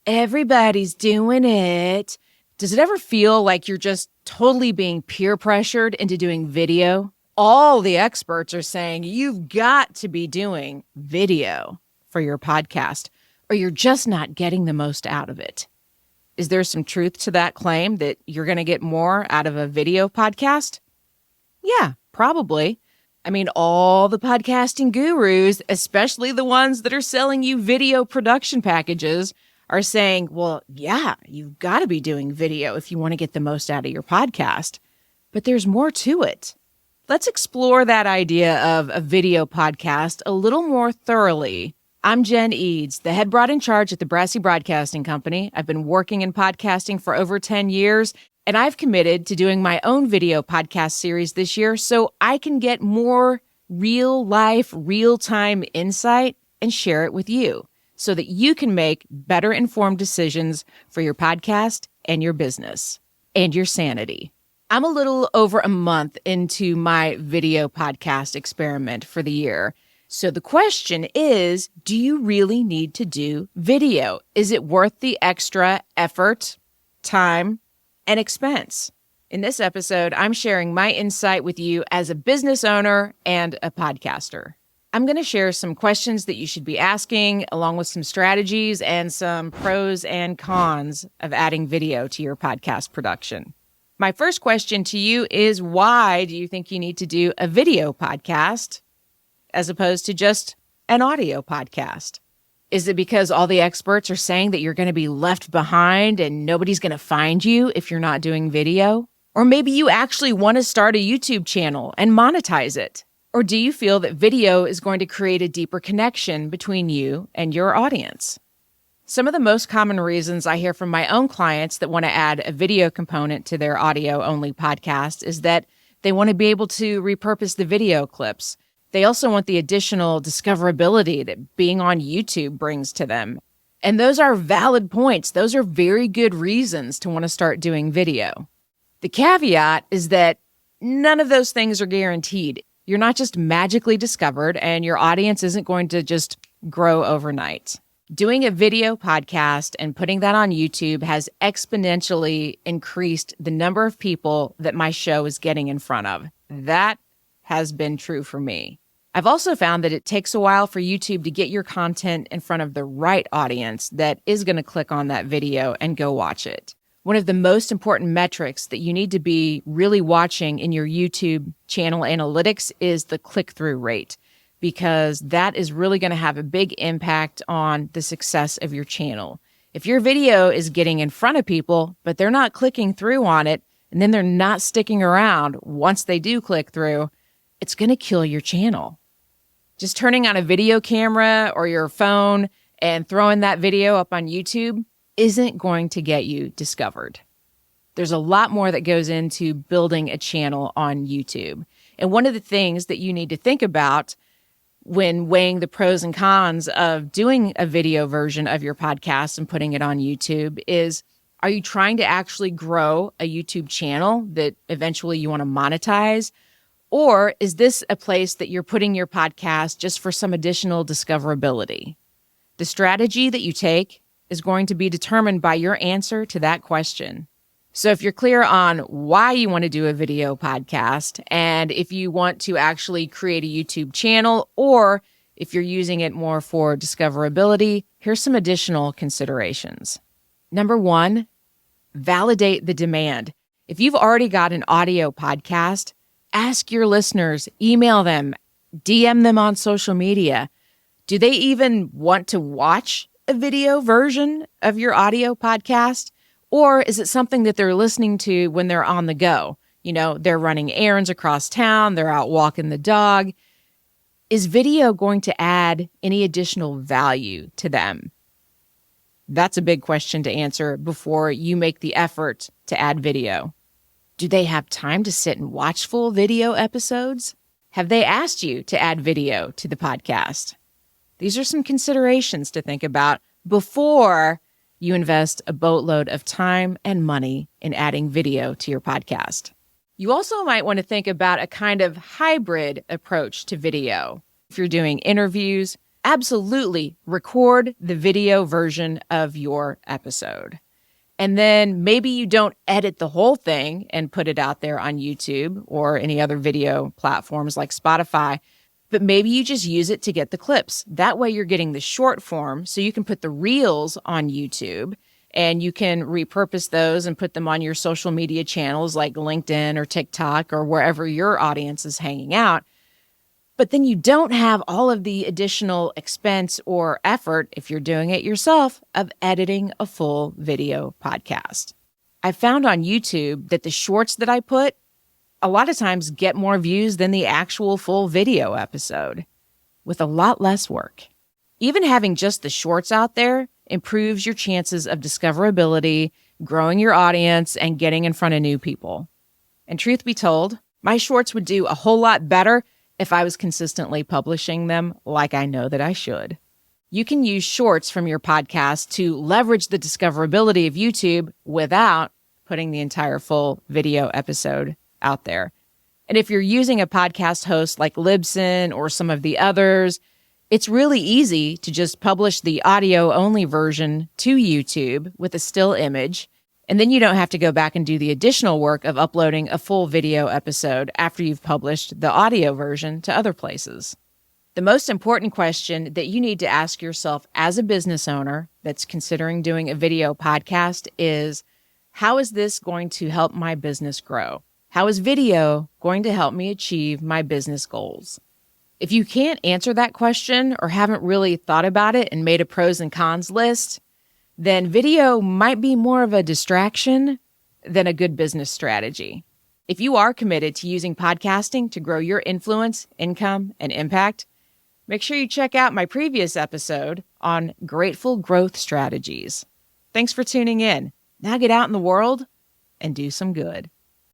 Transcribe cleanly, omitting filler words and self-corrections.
Everybody's doing it. Does it ever feel like you're just totally being peer pressured into doing video? All the experts are saying you've got to be doing video for your podcast, or you're just not getting the most out of it. Is there some truth to that claim that you're going to get more out of a video podcast? Yeah, probably. I mean, all the podcasting gurus, especially the ones that are selling you video production packages, are saying, well, yeah, you've got to be doing video if you want to get the most out of your podcast. But there's more to it. Let's explore that idea of a video podcast a little more thoroughly. I'm Jen Eads, the head broad in charge at the Brassy Broadcasting Company. I've been working in podcasting for over 10 years, and I've committed to doing my own video podcast series this year so I can get more real-life, real-time insight and share it with you so that you can make better informed decisions for your podcast and your business and your sanity. I'm a little over a month into my video podcast experiment for the year. So the question is, do you really need to do video? Is it worth the extra effort, time, and expense? In this episode, I'm sharing my insight with you as a business owner and a podcaster. I'm going to share some questions that you should be asking, along with some strategies and some pros and cons of adding video to your podcast production. My first question to you is, why do you think you need to do a video podcast as opposed to just an audio podcast? Is it because all the experts are saying that you're going to be left behind and nobody's going to find you if you're not doing video? Or maybe you actually want to start a YouTube channel and monetize it. Or do you feel that video is going to create a deeper connection between you and your audience? Some of the most common reasons I hear from my own clients that want to add a video component to their audio-only podcast is that they want to be able to repurpose the video clips. They also want the additional discoverability that being on YouTube brings to them. And those are valid points. Those are very good reasons to want to start doing video. The caveat is that none of those things are guaranteed. You're not just magically discovered, and your audience isn't going to just grow overnight. Doing a video podcast and putting that on YouTube has exponentially increased the number of people that my show is getting in front of. That has been true for me. I've also found that it takes a while for YouTube to get your content in front of the right audience that is going to click on that video and go watch it. One of the most important metrics that you need to be really watching in your YouTube channel analytics is the click-through rate, because that is really going to have a big impact on the success of your channel. If your video is getting in front of people, but they're not clicking through on it, and then they're not sticking around once they do click through, it's going to kill your channel. Just turning on a video camera or your phone and throwing that video up on YouTube isn't going to get you discovered. There's a lot more that goes into building a channel on YouTube. And one of the things that you need to think about when weighing the pros and cons of doing a video version of your podcast and putting it on YouTube is, are you trying to actually grow a YouTube channel that eventually you want to monetize? Or is this a place that you're putting your podcast just for some additional discoverability? The strategy that you take is going to be determined by your answer to that question. So if you're clear on why you want to do a video podcast, and if you want to actually create a YouTube channel, or if you're using it more for discoverability, here's some additional considerations. Number one, validate the demand. If you've already got an audio podcast, ask your listeners, email them, DM them on social media. Do they even want to watch a video version of your audio podcast? Or is it something that they're listening to when they're on the go? You know, they're running errands across town, they're out walking the dog. Is video going to add any additional value to them? That's a big question to answer before you make the effort to add video. Do they have time to sit and watch full video episodes? Have they asked you to add video to the podcast? These are some considerations to think about before you invest a boatload of time and money in adding video to your podcast. You also might want to think about a kind of hybrid approach to video. If you're doing interviews, absolutely record the video version of your episode. And then maybe you don't edit the whole thing and put it out there on YouTube or any other video platforms like Spotify, but maybe you just use it to get the clips. That way you're getting the short form so you can put the reels on YouTube and you can repurpose those and put them on your social media channels like LinkedIn or TikTok or wherever your audience is hanging out. But then you don't have all of the additional expense or effort, if you're doing it yourself, of editing a full video podcast. I found on YouTube that the shorts that I put a lot of times get more views than the actual full video episode with a lot less work. Even having just the shorts out there improves your chances of discoverability, growing your audience, and getting in front of new people. And truth be told, my shorts would do a whole lot better if I was consistently publishing them like I know that I should. You can use shorts from your podcast to leverage the discoverability of YouTube without putting the entire full video episode out there. And if you're using a podcast host like Libsyn or some of the others, it's really easy to just publish the audio-only version to YouTube with a still image, and then you don't have to go back and do the additional work of uploading a full video episode after you've published the audio version to other places. The most important question that you need to ask yourself as a business owner that's considering doing a video podcast is, how is this going to help my business grow? How is video going to help me achieve my business goals? If you can't answer that question or haven't really thought about it and made a pros and cons list, then video might be more of a distraction than a good business strategy. If you are committed to using podcasting to grow your influence, income, and impact, make sure you check out my previous episode on grateful growth strategies. Thanks for tuning in. Now get out in the world and do some good.